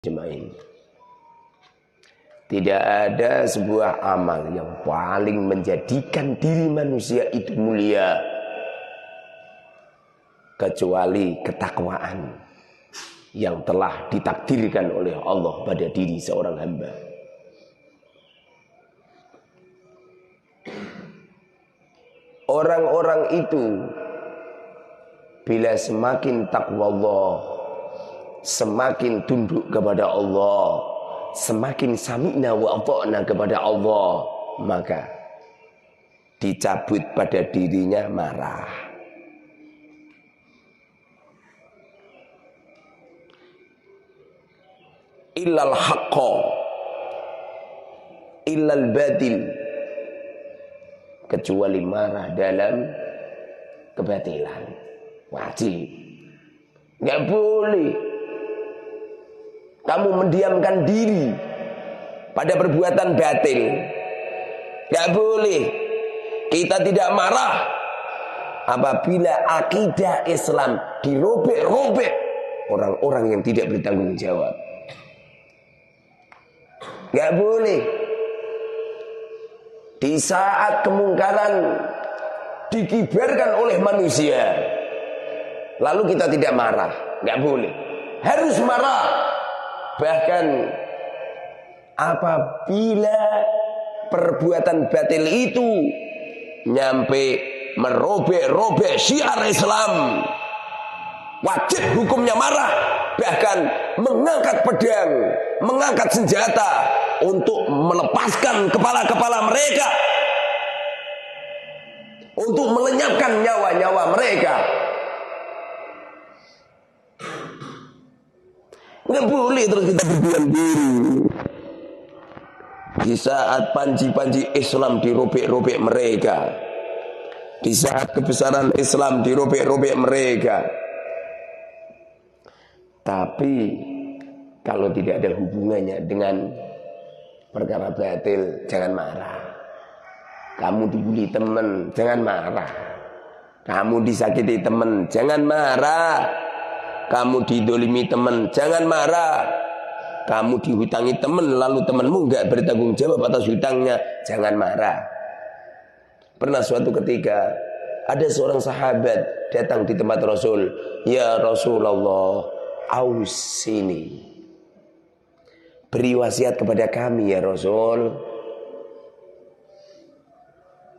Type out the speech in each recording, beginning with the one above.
Jemain. Tidak ada sebuah amal yang paling menjadikan diri manusia itu mulia kecuali ketakwaan yang telah ditakdirkan oleh Allah pada diri seorang hamba. Orang-orang itu bila semakin takwa Allah, semakin tunduk kepada Allah, semakin sami'na wa ata'na kepada Allah, maka dicabut pada dirinya marah. Illal haqqa illal batil, kecuali marah dalam kebatilan. Wajib, nggak boleh kamu mendiamkan diri pada perbuatan batil. Nggak boleh kita tidak marah apabila akidah Islam dirobek-robek orang-orang yang tidak bertanggung jawab. Nggak boleh di saat kemungkaran dikibarkan oleh manusia lalu kita tidak marah. Nggak boleh, harus marah. Bahkan apabila perbuatan batil itu nyampe merobek-robek syiar Islam, wajib hukumnya marah. Bahkan mengangkat pedang, mengangkat senjata untuk melepaskan kepala-kepala mereka, untuk melenyapkan nyawa-nyawa mereka. Nggak boleh terus kita berdiam diri. Di saat panji-panji Islam dirobek-robek mereka, di saat kebesaran Islam dirobek-robek mereka. Tapi kalau tidak ada hubungannya dengan perkara batil, jangan marah. Kamu dibully teman, jangan marah. Kamu disakiti teman, jangan marah. Kamu didolimi teman, jangan marah. Kamu dihutangi teman, lalu temanmu enggak bertanggung jawab atas hutangnya, jangan marah. Pernah suatu ketika ada seorang sahabat datang di tempat Rasul. Ya Rasulullah, ausini, beri wasiat kepada kami ya Rasul.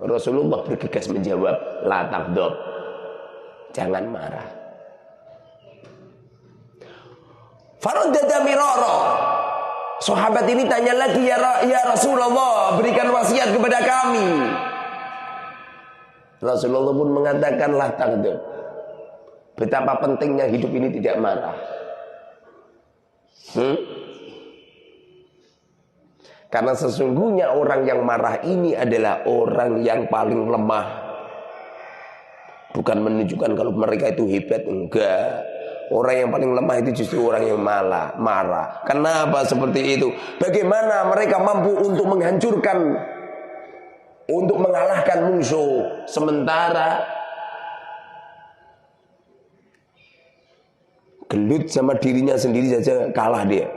Rasulullah bergegas menjawab, la taghdab, jangan marah. Faraddada mirara. Sahabat ini tanya lagi, ya Rasulullah, berikan wasiat kepada kami. Rasulullah pun mengatakan, la taghdab. Betapa pentingnya hidup ini tidak marah. Karena sesungguhnya orang yang marah ini adalah orang yang paling lemah. Bukan menunjukkan kalau mereka itu hebat, enggak. Orang yang paling lemah itu justru orang yang marah. Kenapa seperti itu? Bagaimana mereka mampu untuk menghancurkan, untuk mengalahkan musuh, sementara gelut sama dirinya sendiri saja kalah dia.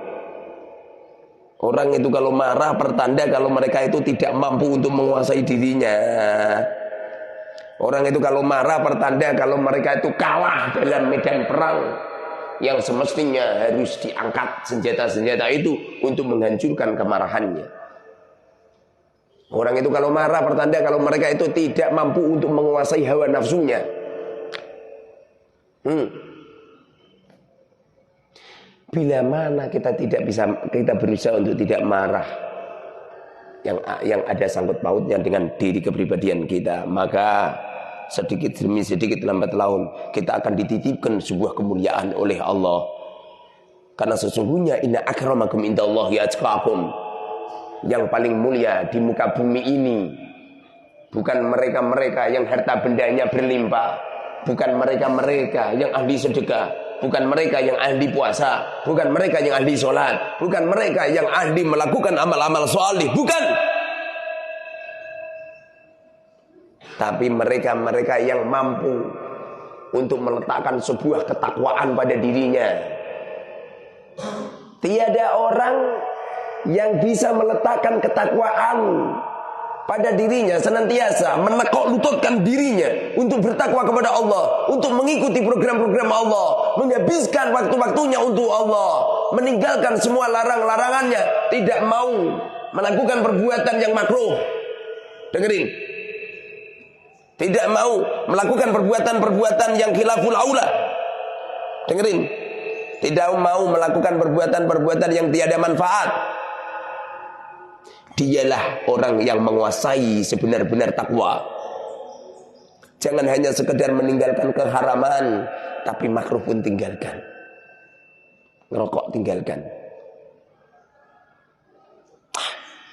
Orang itu kalau marah pertanda kalau mereka itu tidak mampu untuk menguasai dirinya. Orang itu kalau marah pertanda kalau mereka itu kalah dalam medan perang yang semestinya harus diangkat senjata-senjata itu untuk menghancurkan kemarahannya. Orang itu kalau marah pertanda kalau mereka itu tidak mampu untuk menguasai hawa nafsunya. Bila mana kita tidak bisa, kita berusaha untuk tidak marah yang ada sangkut pautnya dengan diri kepribadian kita, maka sedikit demi sedikit lambat laun kita akan dititipkan sebuah kemuliaan oleh Allah. Karena sesungguhnya inna akramakum indallahi atqakum, yang paling mulia di muka bumi ini bukan mereka-mereka yang harta bendanya berlimpah, bukan mereka-mereka yang ahli sedekah, bukan mereka yang ahli puasa, bukan mereka yang ahli sholat, bukan mereka yang ahli melakukan amal-amal salih, bukan. Tapi mereka-mereka yang mampu untuk meletakkan sebuah ketakwaan pada dirinya. Tiada orang yang bisa meletakkan ketakwaan pada dirinya senantiasa menekuk lututkan dirinya untuk bertakwa kepada Allah, untuk mengikuti program-program Allah, menghabiskan waktu-waktunya untuk Allah, meninggalkan semua larang-larangannya, tidak mau melakukan perbuatan yang makruh. Dengerin. Tidak mau melakukan perbuatan-perbuatan yang khilaful aula. Dengerin. Tidak mau melakukan perbuatan-perbuatan yang tiada manfaat. Dialah orang yang menguasai sebenar-benar takwa. Jangan hanya sekedar meninggalkan keharaman, tapi makruh pun tinggalkan. Ngerokok tinggalkan.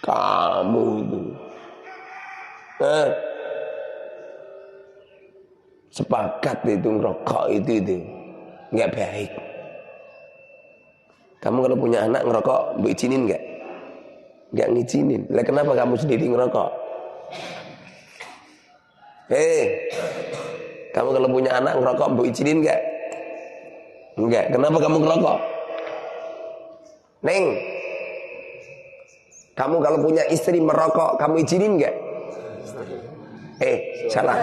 Kamu itu sepakat itu ngerokok itu nggak baik. Kamu kalau punya anak ngerokok, mbok izinin nggak? Nggak ngizinin. Lah kenapa kamu sendiri ngerokok? Kamu kalau punya anak ngerokok, mbok izinin nggak? Enggak. Kenapa kamu ngerokok? Neng, kamu kalau punya istri merokok, kamu izinin nggak? Salah.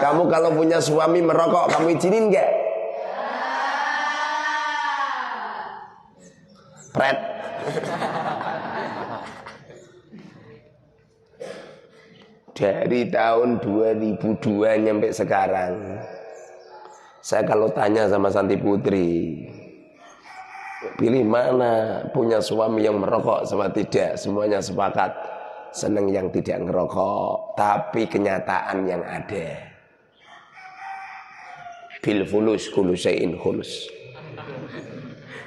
Kamu kalau punya suami merokok, kamu izinin nggak? Pret. Dari tahun 2002 nyampe sekarang, saya kalau tanya sama Santi Putri, pilih mana, punya suami yang merokok sama tidak, semuanya sepakat senang yang tidak ngerokok. Tapi kenyataan yang ada, bil fulus kullu syai'in khulus.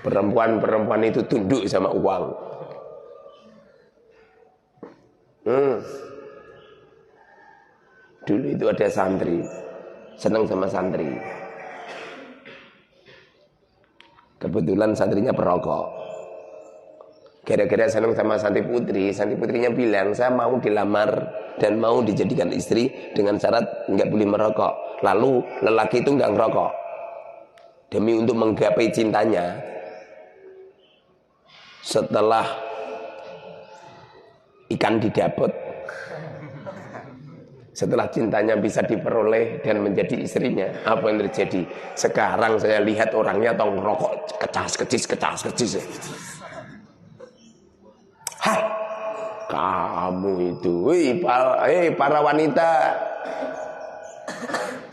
Perempuan-perempuan itu tunduk sama uang. Dulu itu ada santri senang sama santri. Kebetulan santrinya perokok. Gara-gara senang sama Santi Putrinya bilang, saya mau dilamar dan mau dijadikan istri dengan syarat nggak boleh merokok. Lalu lelaki itu nggak ngerokok. Demi untuk menggapai cintanya, setelah ikan didapet, setelah cintanya bisa diperoleh dan menjadi istrinya, apa yang terjadi? Sekarang saya lihat orangnya tong rokok kecas-kecis. Hah, kamu itu, para wanita,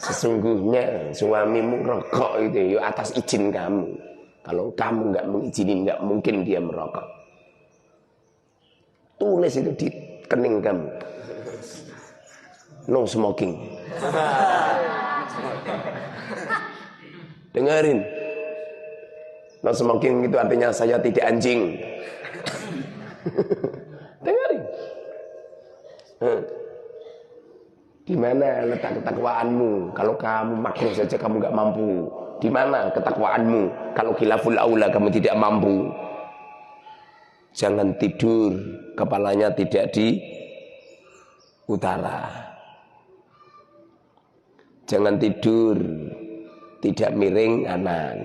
sesungguhnya suamimu rokok itu ya atas izin kamu. Kalau kamu nggak mengizinin, nggak mungkin dia merokok. Tulis itu di kening kamu. No smoking. Dengerin. No smoking itu artinya saya tidak anjing. Dengerin. Di mana letak ketakwaanmu? Kalau kamu makruh saja kamu nggak mampu. Di mana ketakwaanmu? Kalau khilaful aula kamu tidak mampu. Jangan tidur kepalanya tidak di utara. Jangan tidur tidak miring kanan.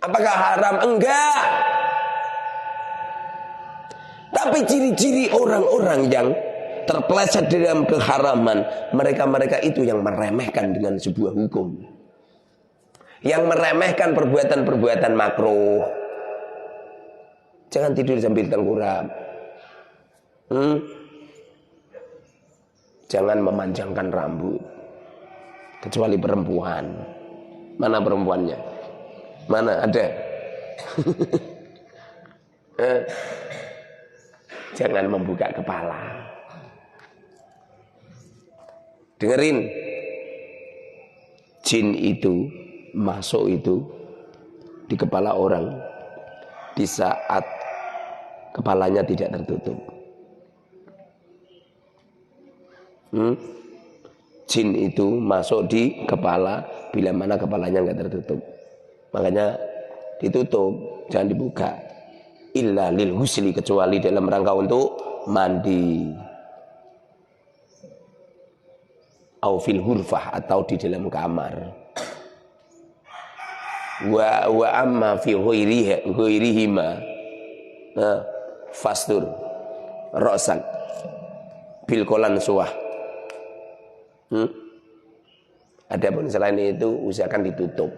Apakah haram? Enggak. Tapi ciri-ciri orang-orang yang terpeleset dalam keharaman, mereka itu yang meremehkan dengan sebuah hukum, yang meremehkan perbuatan-perbuatan makruh. Jangan tidur sambil tengkurap. Jangan memanjangkan rambut, kecuali perempuan. Mana perempuannya? Mana ada? Jangan membuka kepala. Dengerin, jin itu masuk itu di kepala orang di saat kepalanya tidak tertutup. Jin itu masuk di kepala bila mana kepalanya nggak tertutup. Makanya ditutup, jangan dibuka. Illa lil husli, kecuali dalam rangka untuk mandi. Au fil hurfah, atau di dalam kamar. wa amma fi ghairihima fastur ra'san bil kolan suwah. Adapun selain itu usahakan ditutup.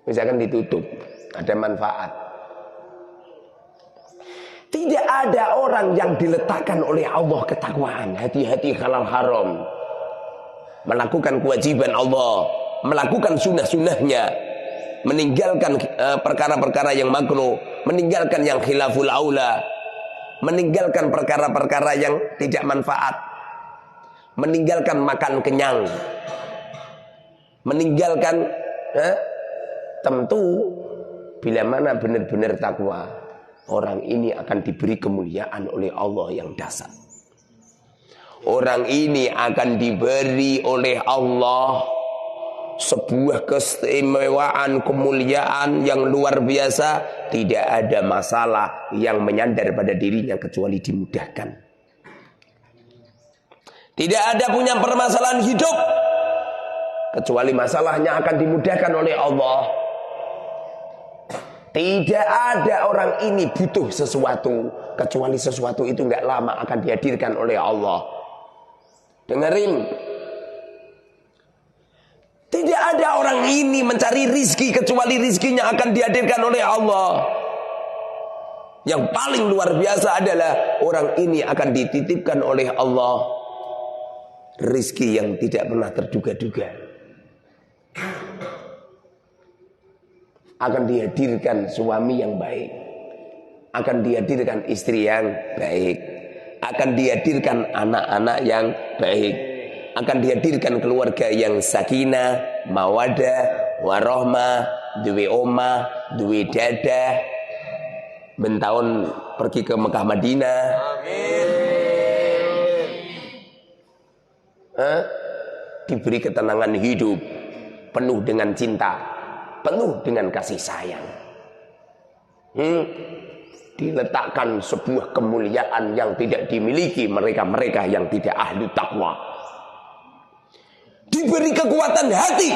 Usahakan ditutup, ada manfaat. Tidak ada orang yang diletakkan oleh Allah ketakwaan, hati-hati halal haram, melakukan kewajiban Allah, melakukan sunnah-sunnahnya, meninggalkan perkara-perkara yang makruh, meninggalkan yang khilaful aula, meninggalkan perkara-perkara yang tidak manfaat, meninggalkan makan kenyang, meninggalkan tentu bila mana benar-benar takwa, orang ini akan diberi kemuliaan oleh Allah yang dahsyat. Orang ini akan diberi oleh Allah sebuah keistimewaan, kemuliaan yang luar biasa. Tidak ada masalah yang menyandar pada dirinya kecuali dimudahkan. Tidak ada punya permasalahan hidup kecuali masalahnya akan dimudahkan oleh Allah. Tidak ada orang ini butuh sesuatu kecuali sesuatu itu enggak lama akan dihadirkan oleh Allah. Dengerin. Tidak ada orang ini mencari rizki kecuali rizkinya akan dihadirkan oleh Allah. Yang paling luar biasa adalah orang ini akan dititipkan oleh Allah rizki yang tidak pernah terduga-duga. Akan dihadirkan suami yang baik, akan dihadirkan istri yang baik, akan dihadirkan anak-anak yang baik, akan dihadirkan keluarga yang sakinah, mawadah, warahmah, duwe omah, duwe dadah, bentahun pergi ke Mekah Madinah. Amin. Diberi ketenangan hidup penuh dengan cinta, penuh dengan kasih sayang. Diletakkan sebuah kemuliaan yang tidak dimiliki mereka-mereka yang tidak ahli takwa. Diberi kekuatan hati,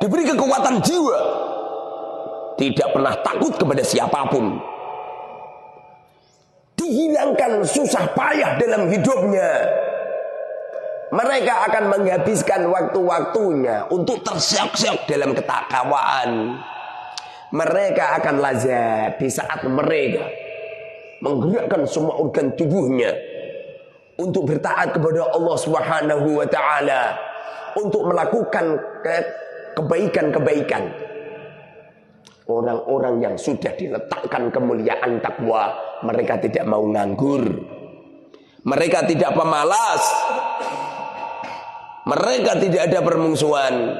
diberi kekuatan jiwa, tidak pernah takut kepada siapapun. Dihilangkan susah payah dalam hidupnya. Mereka akan menghabiskan waktu-waktunya untuk terseok-seok dalam ketakwaan. Mereka akan lazat di saat mereka menggerakkan semua organ tubuhnya untuk bertaat kepada Allah Subhanahu wa taala, untuk melakukan kebaikan-kebaikan. Orang-orang yang sudah diletakkan kemuliaan takwa, mereka tidak mau nganggur. Mereka tidak pemalas. Mereka tidak ada permusuhan.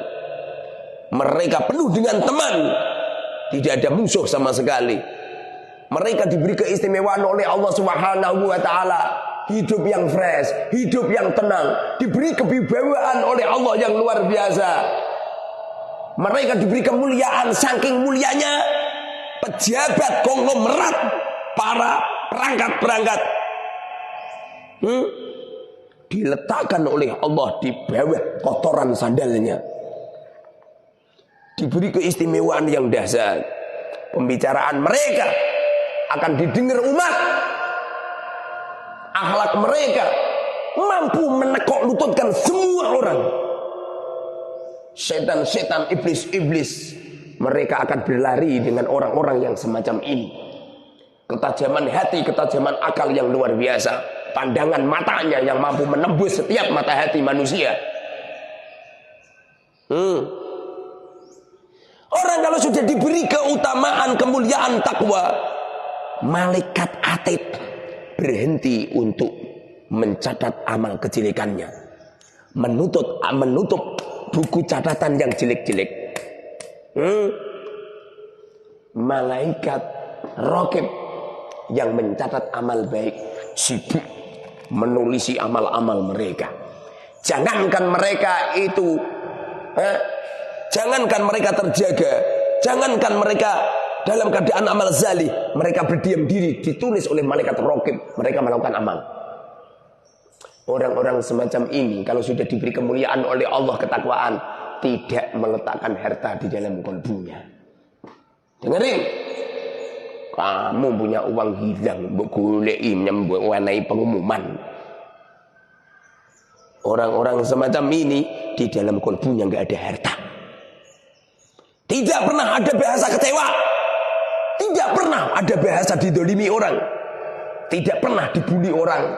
Mereka penuh dengan teman. Tidak ada musuh sama sekali. Mereka diberi keistimewaan oleh Allah Subhanahu wa taala. Hidup yang fresh, hidup yang tenang, diberi kewibawaan oleh Allah yang luar biasa. Mereka diberi kemuliaan saking mulianya pejabat konglomerat, para perangkat-perangkat. Diletakkan oleh Allah di bawah kotoran sandalnya. Diberi keistimewaan yang dahsyat. Pembicaraan mereka akan didengar umat. Akhlak mereka mampu menekuk lututkan semua orang. Setan-setan, iblis-iblis, mereka akan berlari dengan orang-orang yang semacam ini. Ketajaman hati, ketajaman akal yang luar biasa. Pandangan matanya yang mampu menembus setiap mata hati manusia. Orang kalau sudah diberi keutamaan, kemuliaan takwa, malaikat atid berhenti untuk mencatat amal kejelekannya, menutup buku catatan yang jelek-jelek. Malaikat raqib yang mencatat amal baik sibuk menulisi amal-amal mereka. Jangankan mereka itu jangankan mereka terjaga, jangankan mereka dalam keadaan amal zalih, mereka berdiam diri, ditulis oleh malaikat raqib, mereka melakukan amal. Orang-orang semacam ini kalau sudah diberi kemuliaan oleh Allah, ketakwaan, tidak meletakkan harta di dalam kolbunya. Dengerin, kamu punya uang hilang, goleki mewarnai pengumuman. Orang-orang semacam ini di dalam kolbunya nggak ada harta. Tidak pernah ada bahasa kecewa, tidak pernah ada bahasa didolimi orang, tidak pernah dibuli orang,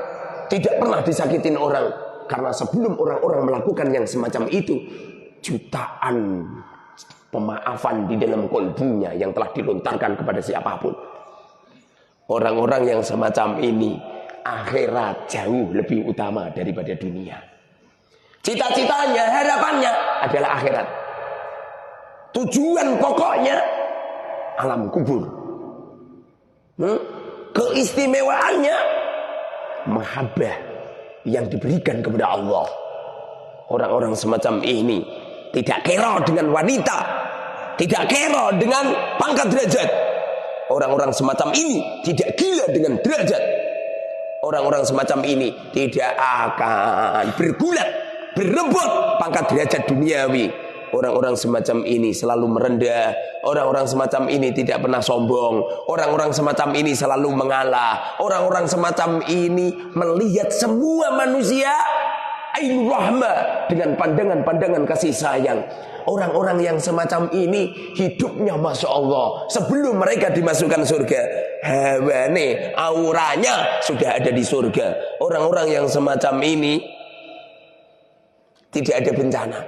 tidak pernah disakitin orang. Karena sebelum orang-orang melakukan yang semacam itu, jutaan pemaafan di dalam kolbunya yang telah dilontarkan kepada siapapun. Orang-orang yang semacam ini, akhirat jauh lebih utama daripada dunia. Cita-citanya, harapannya adalah akhirat. Tujuan pokoknya alam kubur. Keistimewaannya mahabbah yang diberikan kepada Allah. Orang-orang semacam ini tidak kero dengan wanita, tidak kero dengan pangkat derajat. Orang-orang semacam ini tidak gila dengan derajat. Orang-orang semacam ini tidak akan bergulat, berebut pangkat derajat duniawi. Orang-orang semacam ini selalu merendah. Orang-orang semacam ini tidak pernah sombong. Orang-orang semacam ini selalu mengalah. Orang-orang semacam ini melihat semua manusia ainur rahmah, dengan pandangan-pandangan kasih sayang. Orang-orang yang semacam ini hidupnya Masya Allah. Sebelum mereka dimasukkan surga, hawane, auranya sudah ada di surga. Orang-orang yang semacam ini tidak ada bencana.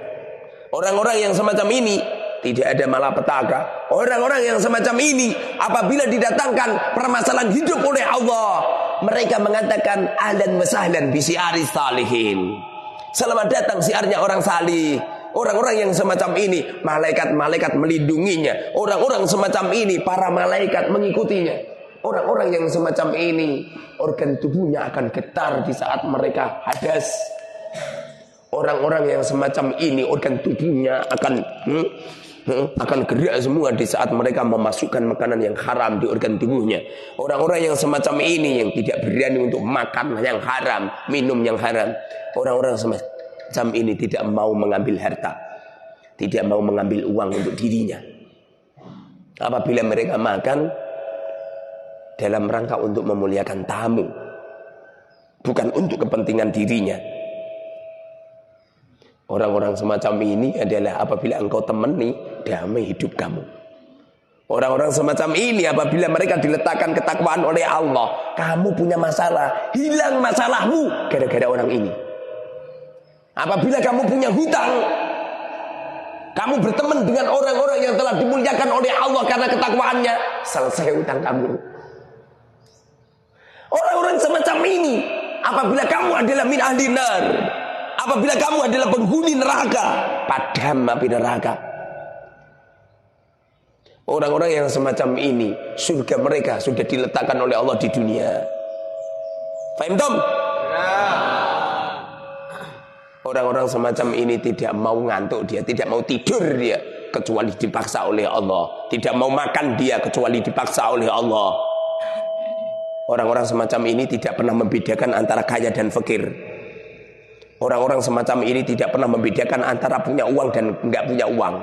Orang-orang yang semacam ini tidak ada malapetaka. Orang-orang yang semacam ini apabila didatangkan permasalahan hidup oleh Allah, mereka mengatakan ahlan wa sahlan bi syiaris salihin. Selamat datang siarnya orang salih. Orang-orang yang semacam ini, malaikat-malaikat melindunginya. Orang-orang semacam ini, para malaikat mengikutinya. Orang-orang yang semacam ini, organ tubuhnya akan getar di saat mereka hadas. Orang-orang yang semacam ini, organ tubuhnya akan gerak semua di saat mereka memasukkan makanan yang haram di organ tubuhnya. Orang-orang yang semacam ini yang tidak berani untuk makan yang haram, minum yang haram. Orang-orang semacam ini tidak mau mengambil harta, tidak mau mengambil uang untuk dirinya. Apabila mereka makan dalam rangka untuk memuliakan tamu, bukan untuk kepentingan dirinya. Orang-orang semacam ini adalah apabila engkau temani, damai hidup kamu. Orang-orang semacam ini apabila mereka diletakkan ketakwaan oleh Allah, kamu punya masalah, hilang masalahmu gara-gara orang ini. Apabila kamu punya hutang, kamu berteman dengan orang-orang yang telah dimuliakan oleh Allah karena ketakwaannya, selesai hutang kamu. Orang-orang semacam ini apabila kamu adalah min ahli nar, apabila kamu adalah penghuni neraka, padam api neraka. Orang-orang yang semacam ini, surga mereka sudah diletakkan oleh Allah di dunia. Faham Tom? Orang-orang semacam ini tidak mau ngantuk dia, tidak mau tidur dia, kecuali dipaksa oleh Allah. Tidak mau makan dia, kecuali dipaksa oleh Allah. Orang-orang semacam ini tidak pernah membedakan antara kaya dan fakir. Orang-orang semacam ini tidak pernah membedakan antara punya uang dan enggak punya uang.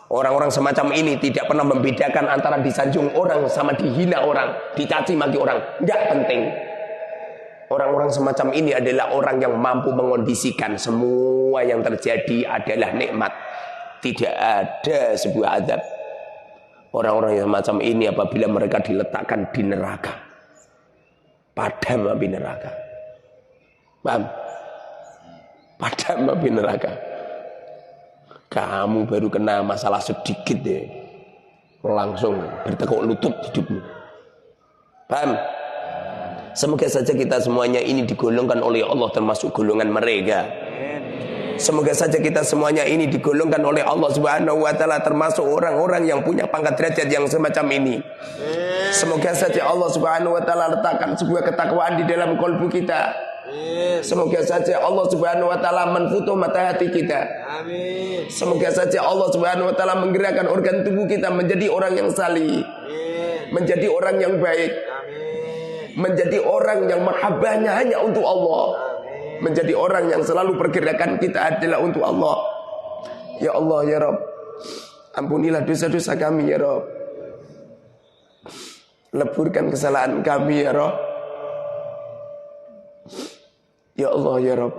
Orang-orang semacam ini tidak pernah membedakan antara disanjung orang sama dihina orang, dicaci maki orang. Enggak penting. Orang-orang semacam ini adalah orang yang mampu mengondisikan semua yang terjadi adalah nikmat. Tidak ada sebuah azab. Orang-orang yang semacam ini apabila mereka diletakkan di neraka, padam api neraka. Paham? Padam api neraka. Kamu baru kena masalah sedikit deh, langsung bertekuk lutut hidupmu. Paham? Semoga saja kita semuanya ini digolongkan oleh Allah termasuk golongan mereka. Semoga saja kita semuanya ini digolongkan oleh Allah Subhanahu wa taala termasuk orang-orang yang punya pangkat derajat yang semacam ini. Semoga saja Allah Subhanahu wa taala letakkan sebuah ketakwaan di dalam kalbu kita. Semoga saja Allah Subhanahu wa taala menfutuh mata hati kita. Amin. Semoga saja Allah Subhanahu wa taala menggerakkan organ tubuh kita menjadi orang yang salih. Menjadi orang yang baik. Menjadi orang yang mahabbahnya hanya untuk Allah. menjadi orang yang selalu pergerakan kita adalah untuk Allah. Ya Allah ya Rabb, ampunilah dosa-dosa kami ya Rabb, leburkan kesalahan kami ya Rabb. Ya Allah ya Rabb,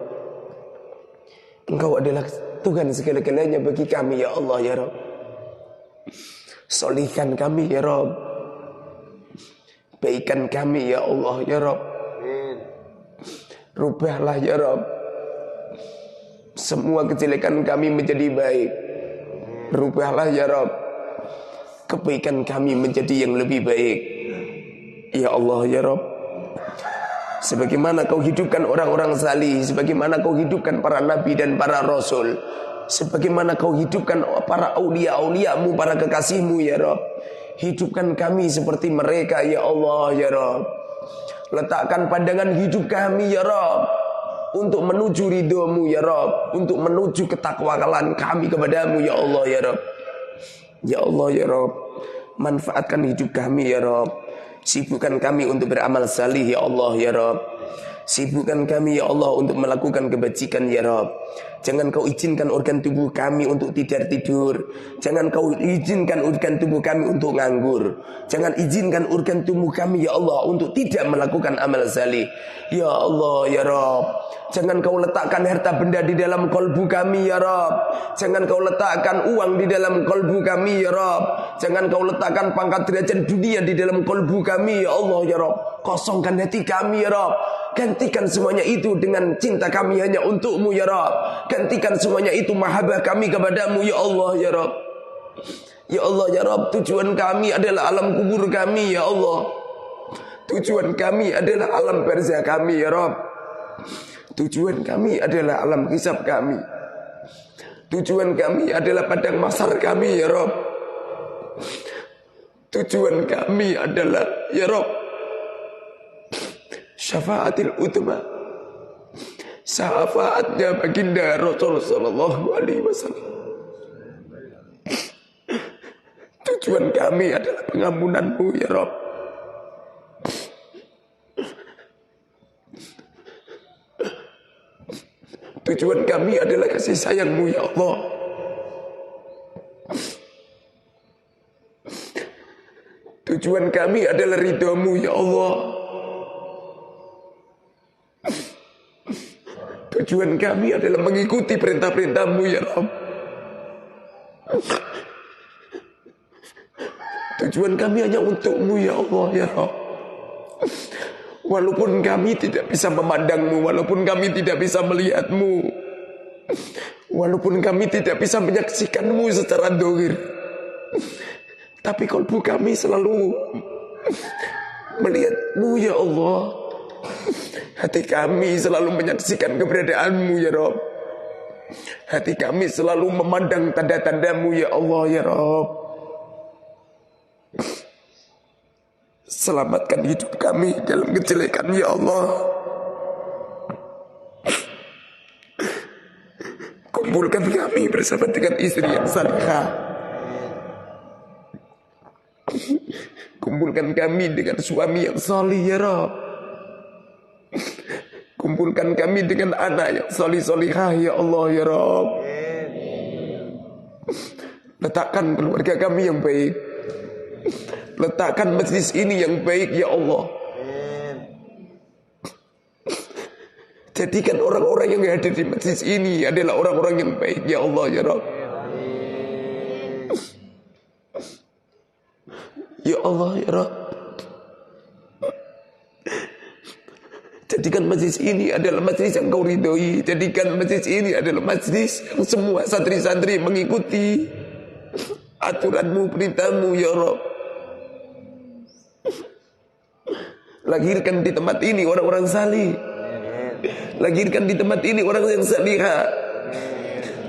Engkau adalah Tuhan segala-galanya bagi kami ya Allah ya Rabb. Solihkan kami ya Rabb, baikkan kami ya Allah ya Rabb. Rubahlah ya Rabb semua kejelekan kami menjadi baik. Rubahlah ya Rabb kebaikan kami menjadi yang lebih baik. Ya Allah ya Rabb, sebagaimana kau hidupkan orang-orang salih, sebagaimana kau hidupkan para nabi dan para rasul, sebagaimana kau hidupkan para aulia-auliamu, para kekasihmu ya Rabb, hidupkan kami seperti mereka ya Allah ya Rabb. Letakkan pandangan hidup kami ya Rabb untuk menuju ridhomu ya Rabb, untuk menuju ketakwalan kami kepadamu ya Allah ya Rabb. Ya Allah ya Rabb, manfaatkan hidup kami ya Rabb. Sibukkan kami untuk beramal salih ya Allah ya Rabb. Sibukkan kami ya Allah untuk melakukan kebajikan ya Rabb. Jangan kau izinkan organ tubuh kami untuk tidur. Jangan kau izinkan organ tubuh kami untuk nganggur. Jangan izinkan organ tubuh kami ya Allah untuk tidak melakukan amal salih. Ya Allah ya Rabb, jangan kau letakkan harta benda di dalam kolbu kami ya Rabb. Jangan kau letakkan uang di dalam kolbu kami ya Rabb. Jangan kau letakkan pangkat derajat dunia di dalam kolbu kami ya Allah ya Rabb. Kosongkan hati kami ya Rabb. Gantikan semuanya itu dengan cinta kami hanya untukmu ya Rabb. Gantikan semuanya itu mahabbah kami kepadamu ya Allah ya Rabb. Ya Allah ya Rabb, tujuan kami adalah alam kubur kami ya Allah. Tujuan kami adalah alam barzah kami ya Rabb. Tujuan kami adalah alam hisab kami. Tujuan kami adalah padang mahsyar kami ya Rabb. Tujuan kami adalah ya Rabb syafaatil utma, syafaatnya baginda Rasul sallallahu alaihi wasallam. Tujuan kami adalah pengampunanmu ya Rabb. Tujuan kami adalah kasih sayangmu ya Allah. Tujuan kami adalah ridhamu ya Allah. Tujuan kami adalah mengikuti perintah-perintahmu ya Rabb. Tujuan kami hanya untukmu ya Allah ya Rabb. Walaupun kami tidak bisa memandangmu, walaupun kami tidak bisa melihatmu, walaupun kami tidak bisa menyaksikanmu secara dohir, tapi kalbu kami selalu melihatmu ya Allah. Hati kami selalu menyaksikan keberadaanmu ya Rabb. Hati kami selalu memandang tanda-tandamu ya Allah ya Rabb. Selamatkan hidup kami dalam kejelekan ya Allah. Kumpulkan kami bersama dengan istri yang salihah. Kumpulkan kami dengan suami yang salih ya Rabb. Kumpulkan kami dengan anak yang salih-salihah ya Allah ya Rabb. Letakkan keluarga kami yang baik. Letakkan majlis ini yang baik ya Allah. Jadikan orang-orang yang hadir di majlis ini adalah orang-orang yang baik ya Allah ya Rabb. Ya Allah ya Rabb, jadikan majlis ini adalah majlis yang kau ridhoi. Jadikan majlis ini adalah majlis yang semua santri-santri mengikuti aturanmu, perintahmu ya Rabb. Lahirkan di tempat ini orang-orang salih. Lahirkan di tempat ini orang yang salihah.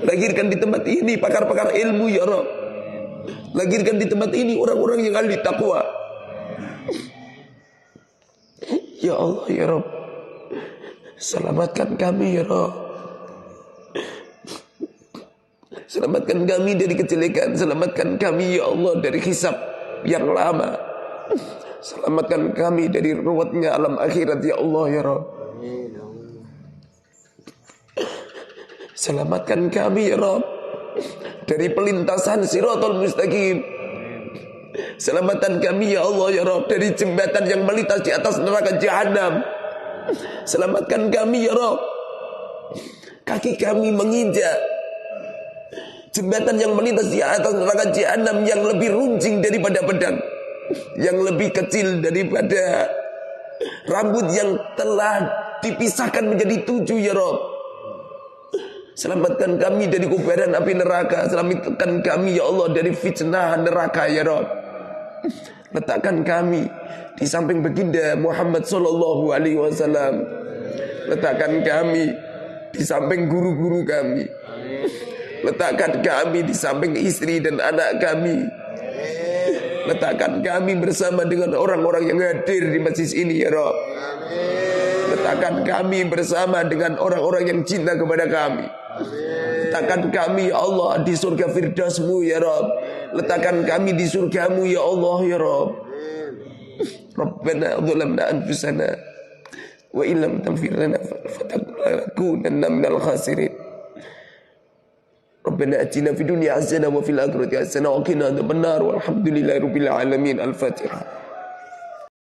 Lahirkan di tempat ini pakar-pakar ilmu ya Rabb. Lahirkan di tempat ini orang-orang yang ahli takwa. Ya Allah ya Rabb, selamatkan kami ya Rabb. Selamatkan kami dari kejelekan. Selamatkan kami ya Allah dari hisab yang lama. Selamatkan kami dari ruwetnya alam akhirat ya Allah ya Rabb. Selamatkan kami ya Rabb dari pelintasan Shiratal Mustaqim. Selamatkan kami ya Allah ya Rabb dari jembatan yang melintas di atas neraka Jahannam. Selamatkan kami ya Rabb, kaki kami menginjak jembatan yang melintas di atas neraka Jahannam yang lebih runcing daripada pedang, yang lebih kecil daripada rambut yang telah dipisahkan menjadi 7 ya Rabb. Selamatkan kami dari kobaran api neraka. Selamatkan kami ya Allah dari fitnah neraka ya Rabb. Letakkan kami di samping baginda Muhammad sallallahu alaihi wasallam. Letakkan kami di samping guru-guru kami. Letakkan kami di samping istri dan anak kami. Letakkan kami bersama dengan orang-orang yang hadir di masjid ini ya Rabb. Letakkan kami bersama dengan orang-orang yang cinta kepada kami. Letakkan kami ya Allah di surga Firdaus-Mu ya Rabb. Letakkan kami di surga-Mu ya Allah ya Rabb. Rabbana zalamna anfusana wa illam taghfir lana fatakunanna minal khasirin. Rabbana atina fid dunya hasanah wa fil akhirati hasanah wa qina adzabannar walhamdulillahi rabbil alamin. Al-Fatihah.